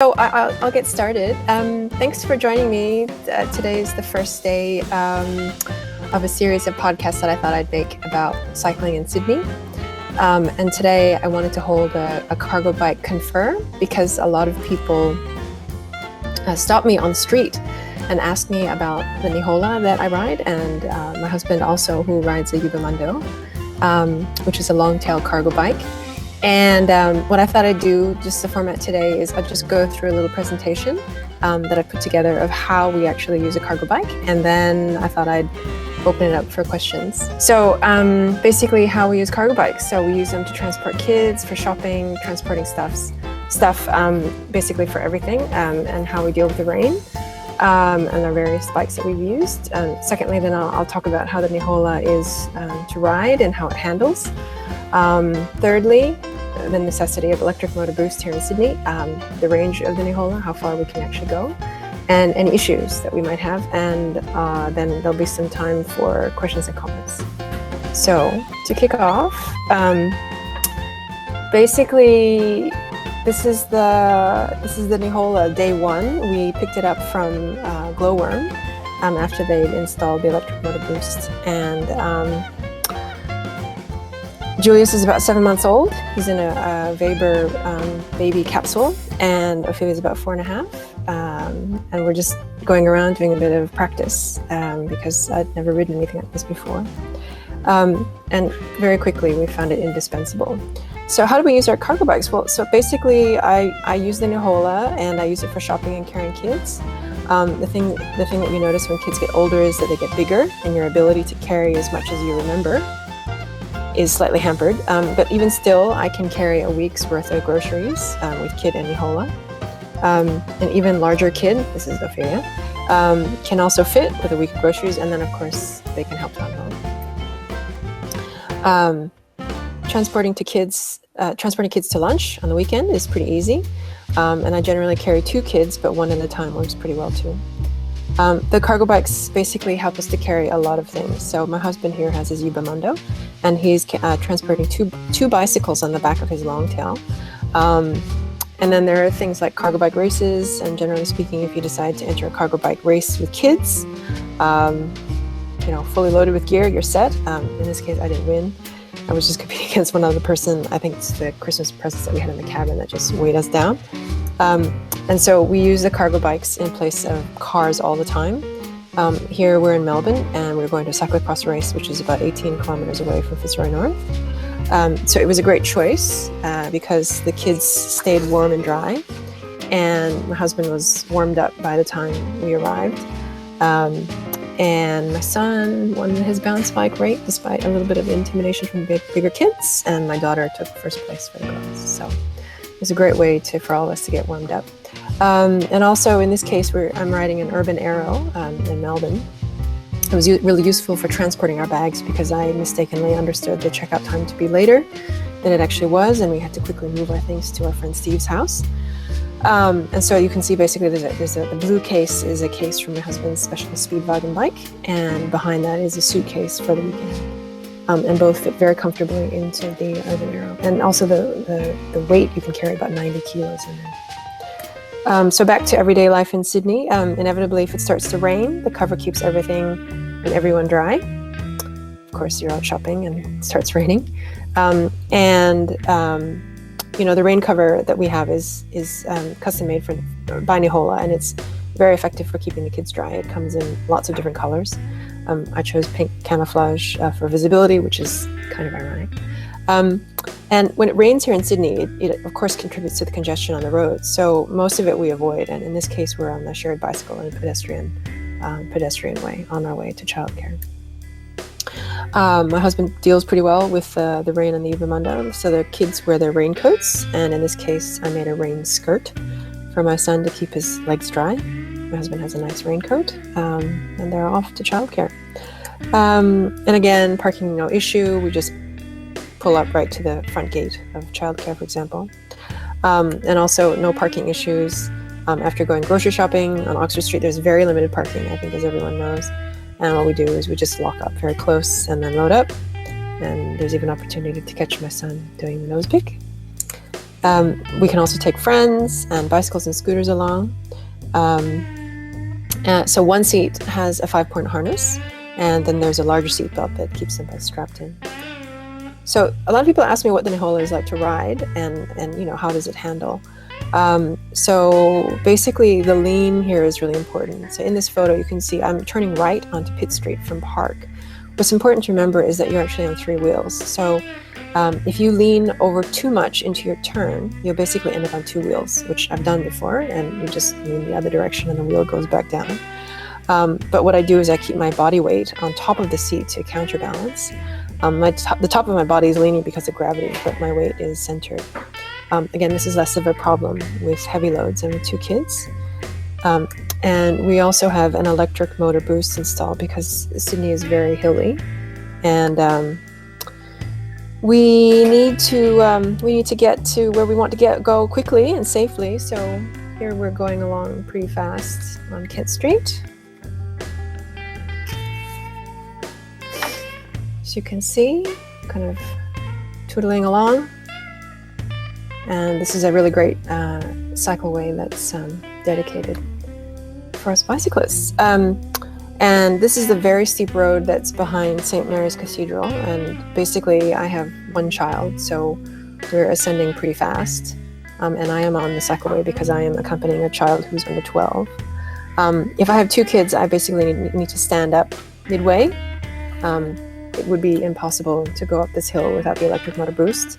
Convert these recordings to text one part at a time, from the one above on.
I'll get started. Thanks for joining me. Today is the first day of a series of podcasts that I thought I'd make about cycling in Sydney. And today I wanted to hold a cargo bike Confer because a lot of people stop me on the street and ask me about the Nihola that I ride, and my husband also, who rides a Vélo-à-Porter, which is a long-tail cargo bike. And what I thought I'd do, just the format today, is I'll just go through a little presentation that I put together of how we actually use a cargo bike, and then I thought I'd open it up for questions. So basically how we use cargo bikes. So we use them to transport kids, for shopping, transporting stuff, basically for everything, and how we deal with the rain, and our various bikes that we've used. Secondly, then I'll talk about how the Nihola is to ride and how it handles. Thirdly, the necessity of electric motor boost here in Sydney, the range of the Nihola, how far we can actually go, and any issues that we might have, and then there'll be some time for questions and comments. So to kick off, basically this is the Nihola day one. We picked it up from Glowworm after they'd installed the electric motor boost, and Julius is about 7 months old. He's in a Weber baby capsule, and Ophelia's about 4.5. And we're just going around doing a bit of practice because I'd never ridden anything like this before. And very quickly we found it indispensable. So how do we use our cargo bikes? Well, so basically I use the Nihola, and I use it for shopping and carrying kids. The thing that you notice when kids get older is that they get bigger, and your ability to carry as much as you remember is slightly hampered, but even still, I can carry a week's worth of groceries with kid and Nihola. An even larger kid, this is Ophelia, can also fit with a week of groceries, and then of course they can help to unload. Transporting kids to lunch on the weekend is pretty easy, and I generally carry 2 kids, but one at a time works pretty well too. The cargo bikes basically help us to carry a lot of things. So my husband here has his Yuba-Mundo, and he's transporting two bicycles on the back of his long tail. And then there are things like cargo bike races, and generally speaking, if you decide to enter a cargo bike race with kids, fully loaded with gear, you're set. In this case, I didn't win. I was just competing against one other person. I think it's the Christmas presents that we had in the cabin that just weighed us down. And so we use the cargo bikes in place of cars all the time. Here we're in Melbourne, and we're going to a cyclocross race, which is about 18 kilometers away from Fitzroy North. So it was a great choice because the kids stayed warm and dry, and my husband was warmed up by the time we arrived. And my son won his bounce bike rate despite a little bit of intimidation from bigger kids, and my daughter took first place for the girls. So it was a great way for all of us to get warmed up. And also in this case, I'm riding an Urban Arrow in Melbourne. It was really useful for transporting our bags because I mistakenly understood the checkout time to be later than it actually was, and we had to quickly move our things to our friend Steve's house. And so you can see basically the blue case is a case from my husband's special Speedwagon bike, and behind that is a suitcase for the weekend. And both fit very comfortably into the Urban Arrow. And also the weight, you can carry about 90 kilos in there. So back to everyday life in Sydney. Inevitably, if it starts to rain, the cover keeps everything and everyone dry. Of course, you're out shopping and it starts raining. The rain cover that we have is custom made by Nihola, and it's very effective for keeping the kids dry. It comes in lots of different colors. I chose pink camouflage for visibility, which is kind of ironic. And when it rains here in Sydney, it of course contributes to the congestion on the roads. So most of it we avoid. And in this case, we're on the shared bicycle and pedestrian way on our way to childcare. My husband deals pretty well with the rain and the Yuba-Mundo. So the kids wear their raincoats. And in this case, I made a rain skirt for my son to keep his legs dry. My husband has a nice raincoat, and they're off to childcare. And again, parking no issue. We just pull up right to the front gate of childcare, for example. And also no parking issues. After going grocery shopping on Oxford Street, there's very limited parking, I think, as everyone knows. And what we do is we just lock up very close and then load up. And there's even opportunity to catch my son doing the nose pick. We can also take friends and bicycles and scooters along. So one seat has a 5-point harness, and then there's a larger seat belt that keeps them both strapped in. So a lot of people ask me what the Nihola is like to ride, and how does it handle. So basically the lean here is really important. So in this photo you can see I'm turning right onto Pitt Street from Park. What's important to remember is that you're actually on 3 wheels. So if you lean over too much into your turn, you'll basically end up on 2 wheels, which I've done before, and you just lean the other direction and the wheel goes back down. But what I do is I keep my body weight on top of the seat to counterbalance. The top of my body is leaning because of gravity, but my weight is centered. Again, this is less of a problem with heavy loads and with 2 kids. And we also have an electric motor boost installed because Sydney is very hilly, and we need to get to where we want to go quickly and safely. So here we're going along pretty fast on Kent Street. As you can see, kind of twiddling along. And this is a really great cycleway that's dedicated for us bicyclists. And this is the very steep road that's behind St. Mary's Cathedral. And basically I have 1 child, so we're ascending pretty fast. And I am on the cycleway because I am accompanying a child who's under 12. If I have 2 kids, I basically need to stand up midway. It would be impossible to go up this hill without the electric motor boost.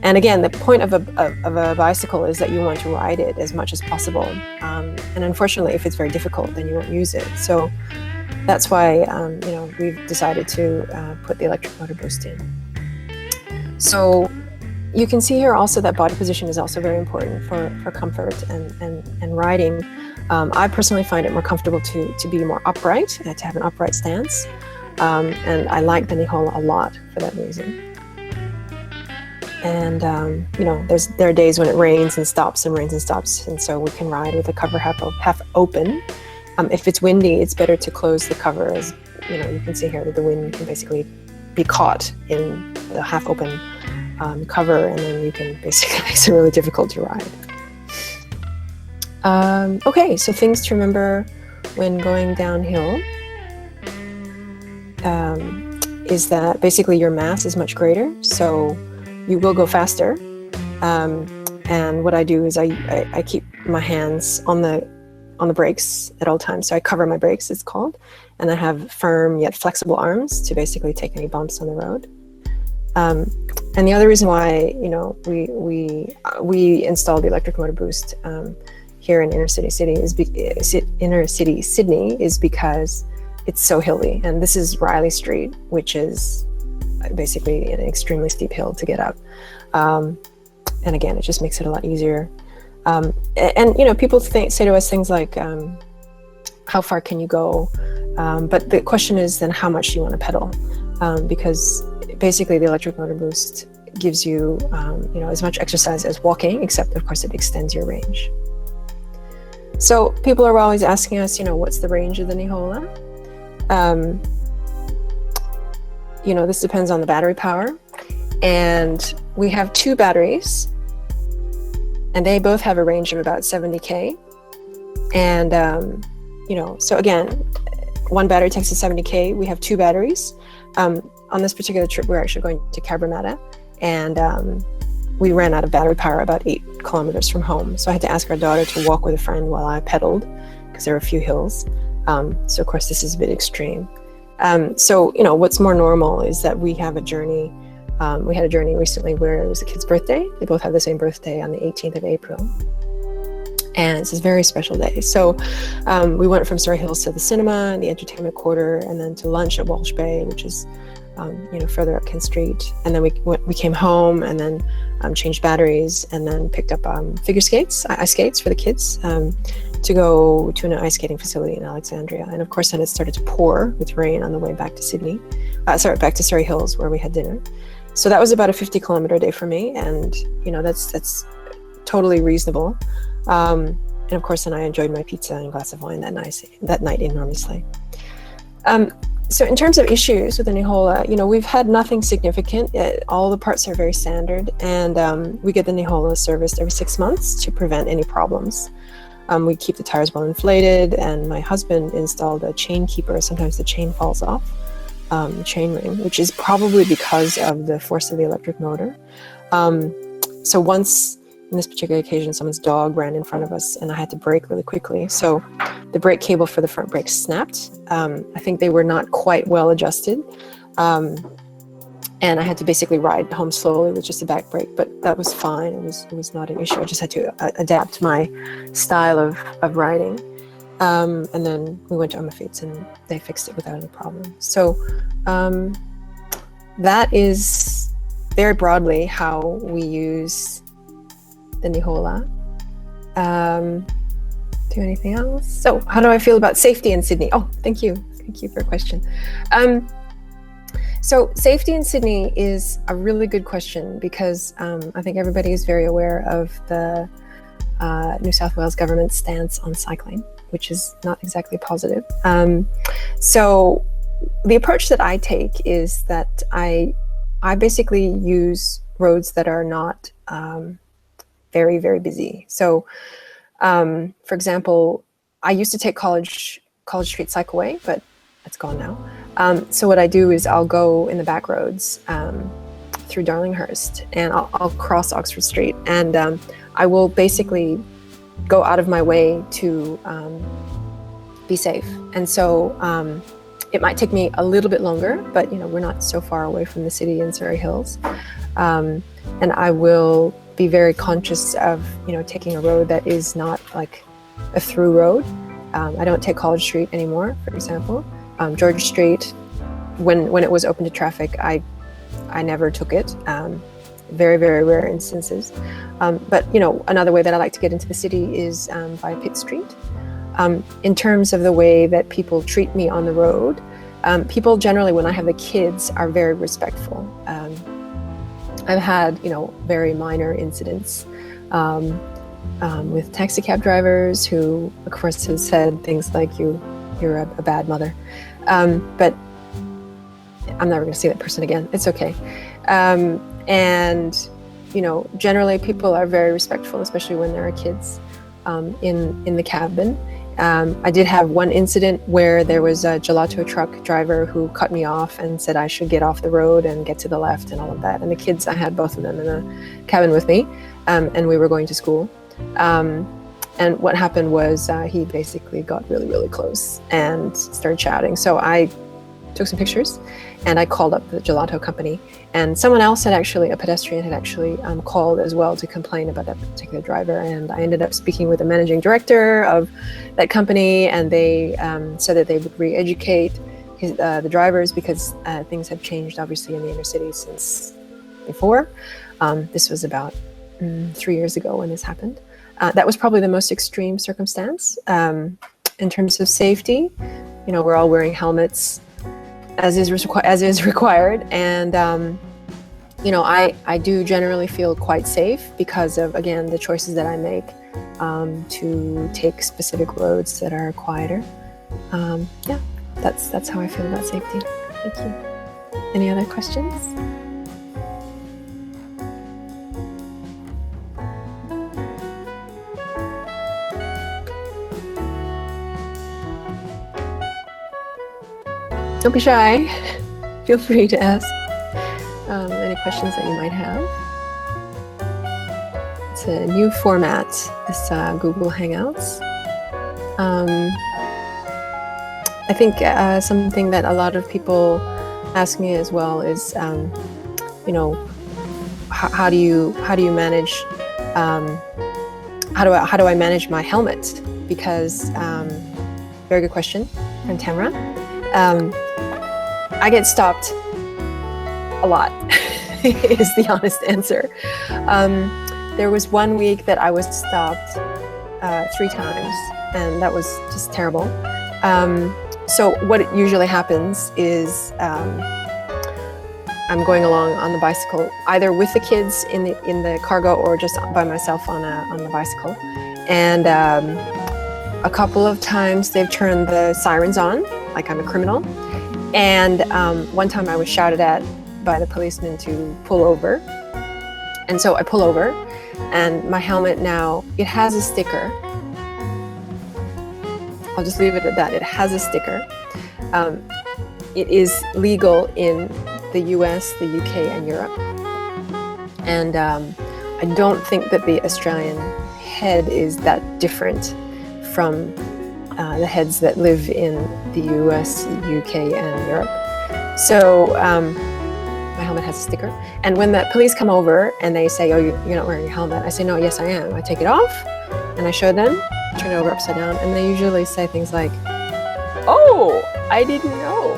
And again, the point of a bicycle is that you want to ride it as much as possible. And unfortunately, if it's very difficult, then you won't use it. So that's why we've decided to put the electric motor boost in. So you can see here also that body position is also very important for comfort and riding. I personally find it more comfortable to be more upright, to have an upright stance. And I like the Nihola a lot for that reason. And there are days when it rains and stops, and so we can ride with the cover half open. If it's windy, it's better to close the cover, as you can see here that the wind can basically be caught in the half open cover, and then you can basically makes it really difficult to ride. Okay, so things to remember when going downhill is that basically your mass is much greater, so you will go faster. And what I do is I keep my hands on the brakes at all times. So I cover my brakes, it's called, and I have firm yet flexible arms to basically take any bumps on the road. And the other reason why we installed the electric motor boost here in inner city Sydney is because it's so hilly, and this is Riley Street, which is basically an extremely steep hill to get up. And again, it just makes it a lot easier. And people say to us things like, how far can you go? But the question is then how much do you want to pedal? Because basically the electric motor boost gives you, as much exercise as walking, except of course it extends your range. So people are always asking us, what's the range of the Nihola? This depends on the battery power, and we have 2 batteries, and they both have a range of about 70K. And so again, 1 battery takes us 70K. We have 2 batteries. On this particular trip, we're actually going to Cabramatta, and we ran out of battery power about 8 kilometers from home. So I had to ask our daughter to walk with a friend while I pedaled, because there were a few hills. So of course this is a bit extreme. So what's more normal is that we have a journey. We had a journey recently where it was a kid's birthday. They both have the same birthday on the 18th of April. And it's a very special day. So we went from Surrey Hills to the cinema, the entertainment quarter, and then to lunch at Walsh Bay, which is further up Kent Street. And then we came home and then changed batteries, and then picked up figure skates, ice skates for the kids, to go to an ice skating facility in Alexandria. And of course then it started to pour with rain on the way back to back to Surrey Hills, where we had dinner. So that was about a 50-kilometer day for me, and that's totally reasonable. And of course then I enjoyed my pizza and a glass of wine that night enormously. So in terms of issues with the Nihola, we've had nothing significant. All the parts are very standard, and we get the Nihola serviced every 6 months to prevent any problems. We keep the tires well inflated, and my husband installed a chain keeper. Sometimes the chain falls off, the chain ring, which is probably because of the force of the electric motor. So once, on this particular occasion, someone's dog ran in front of us, and I had to brake really quickly. So the brake cable for the front brakes snapped. I think they were not quite well adjusted. And I had to basically ride home slowly with just a back brake, but that was fine. It was not an issue. I just had to adapt my style of riding. And then we went to Omafits, and they fixed it without any problem. So that is very broadly how we use the Nihola. Do anything else? So how do I feel about safety in Sydney? Oh, thank you. Thank you for a question. So safety in Sydney is a really good question because I think everybody is very aware of the New South Wales government's stance on cycling, which is not exactly positive. So the approach that I take is that I basically use roads that are not very, very busy. So for example, I used to take College Street Cycleway, but it's gone now. So what I do is I'll go in the back roads through Darlinghurst, and I'll cross Oxford Street, and I will basically go out of my way to be safe. And so it might take me a little bit longer, but we're not so far away from the city in Surrey Hills, and I will be very conscious of taking a road that is not like a through road. I don't take College Street anymore, for example. George Street, when it was open to traffic, I never took it. Very, very rare instances. But another way that I like to get into the city is via Pitt Street. In terms of the way that people treat me on the road, people generally, when I have the kids, are very respectful. I've had very minor incidents with taxi cab drivers who, of course, have said things like you're a bad mother, but I'm never going to see that person again. It's okay. And generally people are very respectful, especially when there are kids in the cabin. I did have one incident where there was a gelato truck driver who cut me off and said I should get off the road and get to the left and all of that. And the kids, I had both of them in the cabin with me, and we were going to school. And what happened was he basically got really, really close and started shouting. So I took some pictures and I called up the gelato company, and someone else had actually, a pedestrian had actually called as well to complain about that particular driver. And I ended up speaking with the managing director of that company, and they said that they would re-educate the drivers because things have changed obviously in the inner city since before. This was about 3 years ago when this happened. That was probably the most extreme circumstance. In terms of safety, we're all wearing helmets as is required, and I do generally feel quite safe because of, again, the choices that I make to take specific roads that are quieter. Yeah, that's how I feel about safety. Thank you. Any other questions? Don't be shy. Feel free to ask any questions that you might have. It's a new format, this Google Hangouts. I think something that a lot of people ask me as well is, how do you manage? How do I manage my helmet? Because very good question from Tamara. I get stopped a lot, is the honest answer. There was one week that I was stopped 3 times, and that was just terrible. So what usually happens is I'm going along on the bicycle, either with the kids in the cargo or just by myself on the bicycle. And a couple of times they've turned the sirens on, like I'm a criminal. And one time I was shouted at by the policeman to pull over. And so I pull over, and my helmet now, it has a sticker. I'll just leave it at that. It has a sticker. It is legal in the US, the UK, and Europe. And I don't think that the Australian head is that different from the heads that live in the US, UK, and Europe. So my helmet has a sticker. And when the police come over and they say, oh, you're not wearing your helmet, I say, no, yes, I am. I take it off and I show them, turn it over upside down, and they usually say things like, oh, I didn't know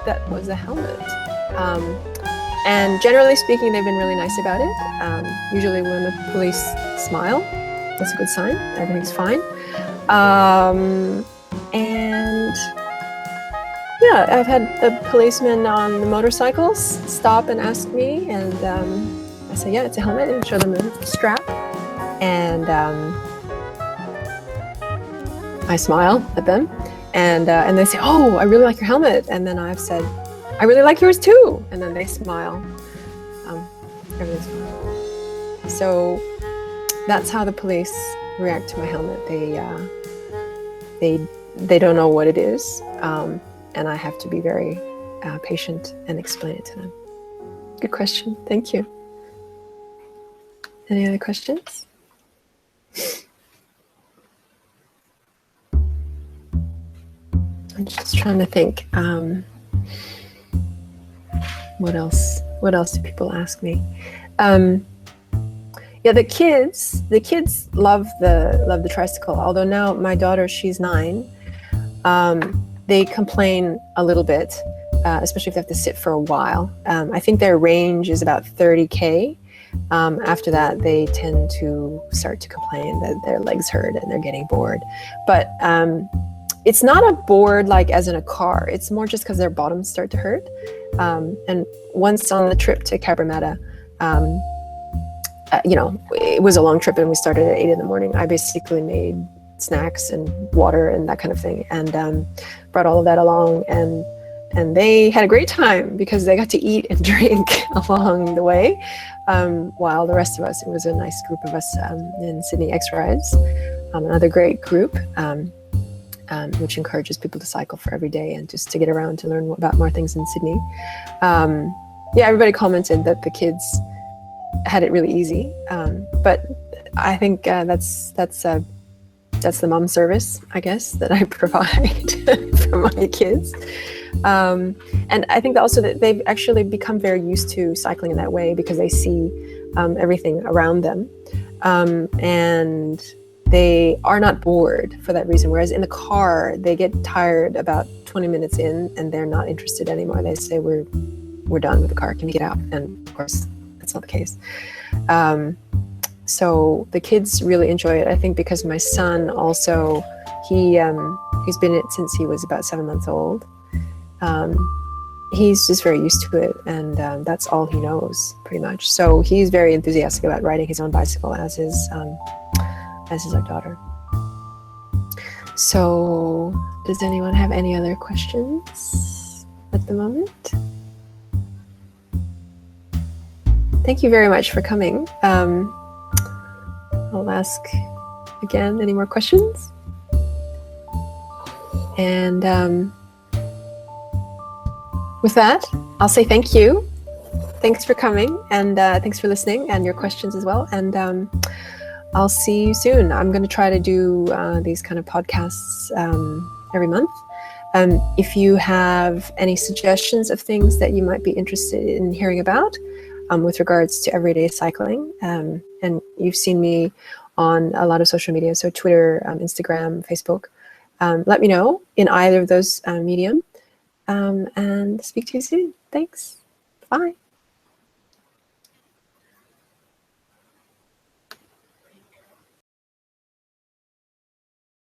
that was a helmet. And generally speaking, they've been really nice about it. Usually when the police smile, that's a good sign, everything's fine. And yeah, I've had the policemen on the motorcycles stop and ask me, and I say, yeah, it's a helmet, and show them the strap. And I smile at them, and they say, oh, I really like your helmet. And then I've said, I really like yours too. And then they smile. Everything's fine. So that's how the police react to my helmet. They don't know what it is, and I have to be very patient and explain it to them. Good question. Thank you. Any other questions? I'm just trying to think. What else? What else do people ask me? Yeah, the kids love the tricycle. Although now my daughter, she's 9. They complain a little bit, especially if they have to sit for a while. I think their range is about 30K. After that, they tend to start to complain that their legs hurt and they're getting bored. But it's not a bored like as in a car. It's more just because their bottoms start to hurt. And once on the trip to Cabramatta, it was a long trip and we started at 8 in the morning. I basically made snacks and water and that kind of thing, and brought all of that along, and they had a great time because they got to eat and drink along the way, while the rest of us, it was a nice group of us in Sydney X Rides, another great group, which encourages people to cycle for every day and just to get around to learn about more things in Sydney. Yeah, everybody commented that the kids had it really easy, but I think that's the mom service, I guess, that I provide for my kids. And I think also that they've actually become very used to cycling in that way because they see everything around them, and they are not bored for that reason. Whereas in the car, they get tired about 20 minutes in and they're not interested anymore. They say, we're done with the car, can we get out? And of course, that's not the case. So the kids really enjoy it, I think, because my son also, he's been in it since he was about 7 months old. He's just very used to it, and that's all he knows, pretty much. So he's very enthusiastic about riding his own bicycle, as is our daughter. So does anyone have any other questions at the moment? Thank you very much for coming. I'll ask again, any more questions? And with that, I'll say thank you. Thanks for coming, and thanks for listening and your questions as well. And I'll see you soon. I'm going to try to do these kind of podcasts every month. If you have any suggestions of things that you might be interested in hearing about with regards to everyday cycling, and you've seen me on a lot of social media, so Twitter, Instagram, Facebook, let me know in either of those medium, and speak to you soon. Thanks. Bye.